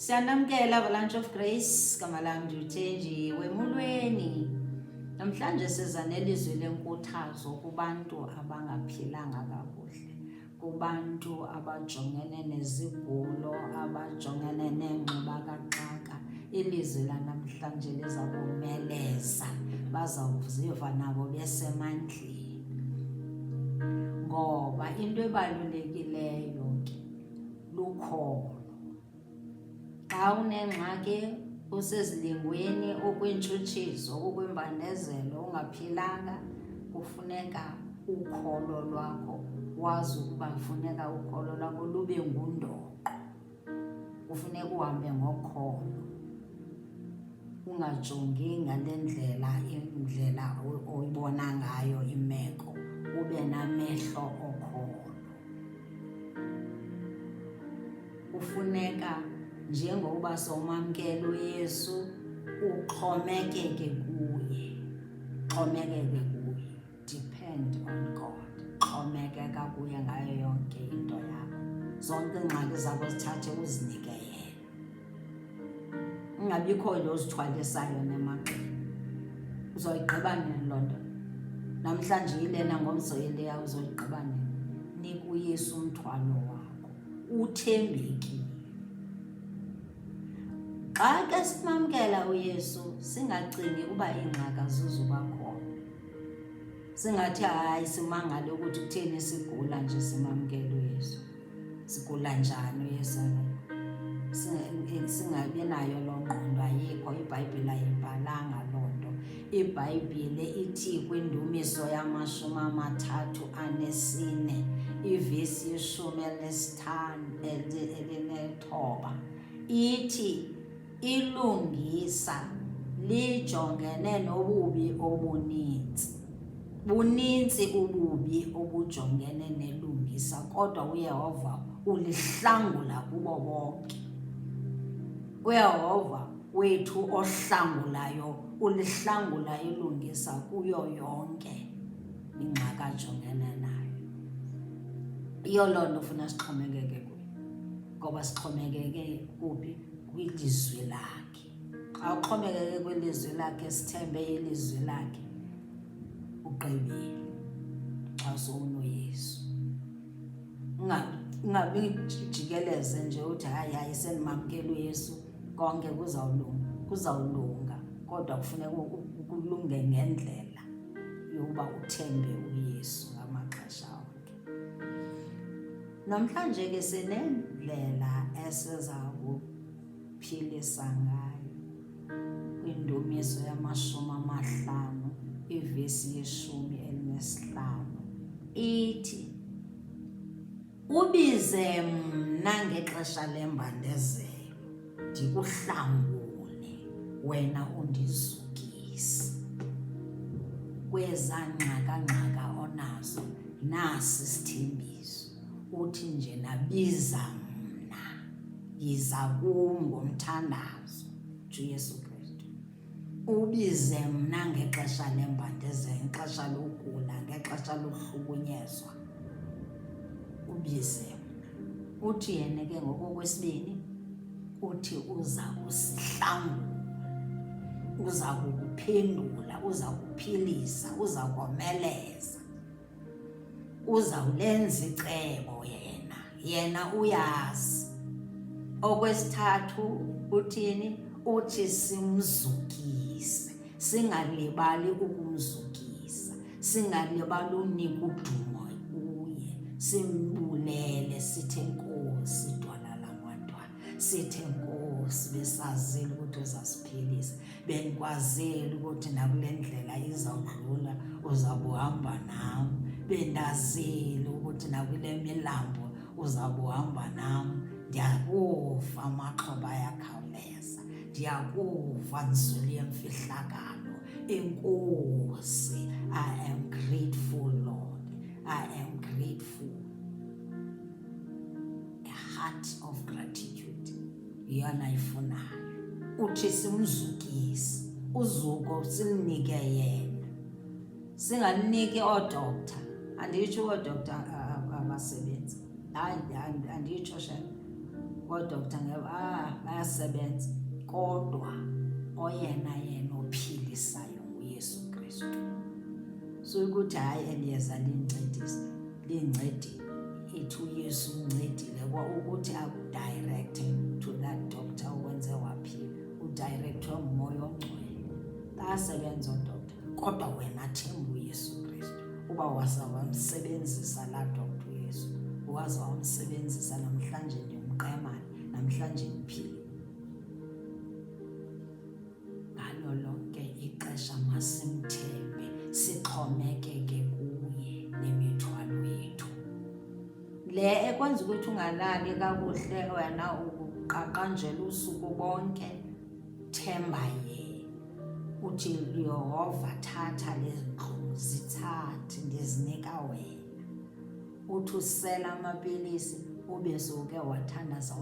Siyanamkela Avalanche of Grace, gama lami ndithenjiwe emulweni. Namhlanje siza nelizwi lenkuthazo kubantu abangaphilanga kakuhle, kubantu abajongene nezigulo, abajongene nengxubakaxaka. Ilizwi lanamhlanje liza kumeleza, bazawuziva nabo besemandleni. Ngoba into ebalulekileyo ke lukholo. Xa unengxaki usezilingweni, okwentshutshiso, okwimbandezelo, ungaphilanga, kufuneka ukholo lwakho wazi ukuba kufuneka ukholo lwakho lube ngundoqo. Kufuneka uhambe ngokholo, ungajongi ngale indlela oyibona ngayo imeko, ube namehlo okholo. Kufuneka njengoba somamkela uYesu uxhomekeke kuye, depend on God, xhomekeka kuye ngayo yonke into yakho. Zonke iingxaki zakho zithathe uzinike yena, ungabikho nto ozithwalisayo nemagxeni. Uzoyigqiba nini loo nto? Namhlanje yilena, ngomso yileya, uzoyigqiba nini? Nika uYesu umthwalo wakho, uthembekile. Xa ke simamkela uYesu singacingi ukuba iingxaki azizuba khona, singathi hayi simangale ukuthi kutheni sigula nje simamkela uYesu. Sigula njani uYesu? Singabi nayo loo ngqondo, ayikho. iBhayibhile ayibhalanga loo nto. iBhayibhile ithi kwindumiso ya34 ivesi 19 ithi ilungisa lijongene nobubi obuninzi. Bunintsi ububi obujongene nelungisa, kodwa uYehova ulihlangula kubo bonke. uYehova wethu ohlangulayo ulihlangula ilungisa kuyo yonke ingxaki ajongene nayo. Iyo loo nto ufuna sixhomekeke kuyo, ngoba sixhomekeke kuphi? Kwilizwi lakhe. Xa uxhomekeke kwilizwi lakhe, sithembe ilizwi lakhe, ugqibile xa sowunoYesu. Ungabi jikeleze nje uthi hayi sendimamkela uYesu konke kuzawulunga, kodwa kufuneka kulunge ngendlela yokuba uthembe uYesu ngamaxesha onke. Namhlanje ke sinendlela esiza kuphilisa ngayo kwindumiso ya50 ivesi 15 ithi, ubize mna ngexesha lembandezelo ndikuhlangule, wena undizukise. Kweza ngxaka onazo, nasi sithembiso, uthi nje nabiza mna, yiza kum ngomthandazo, uJesu Kristu. Ubize mna ngexesha lembandezelo, ngexesha lokugula, ngexesha lokuhlukunyezwa, ubize mna. Uthi yena ke ngokokwesibini, uthi uza kusihlangula, uza kukuphendula, uza kuphilisa, uza komeleza, uzawulenza icebo yena uyazi. Okwesithathu uthini? Uthi simzukise, singalibali ukumzukisa, singalibali unika udumo kuye, simbulele, sithe Nkosi Dwala laMantwana, sithe Nkosi besazile ukuthi uzasiphilisa, bendikwazile ukuthi nakule ndlela izawudlula uzabuhamba nam, bendazile ukuthi nakule milambo uzabuhamba nam. Ndiyakuva amaxhoba ayakhawuleza, ndiyakuva nzulu yemfihlakalo. Enkosi, I am grateful Lord, I am grateful. A heart of gratitude yiyona ifunayo. Uthi simzukise, uzuko silinike yena, singaliniki oodokta. Anditsho oodokta abasebenzi, anditsho shem, Kodokta bayasebenza, kodwa oyena ophilisayo nguYesu Kristu. So ukuthi hayi eliyeza lincedile, ithi uYesu uncedile ukuthi akudirecte to that doctor wenze waphila, udirectwe ngumoya ongcwele. Bayasebenza odokta, kodwa wena themba uYesu Kristu. Uba wazawamsebenzisa laa doctor uYesu, wazawamsebenzisa namhlanje ndimqemane, namhlanje ndiphile. Ngalo lonke ixesha masimthembe, sixhomekeke kuye nemithwalo yethu. Le ekwenza ukuthi ungalali kakuhle wena uqaqanjela usuku bonke, themba yena. Uthi Yehova, thatha lezi ntlungu, zithathe ndizinika wena. Uthi usela amapilisi ube sowuke wathandaza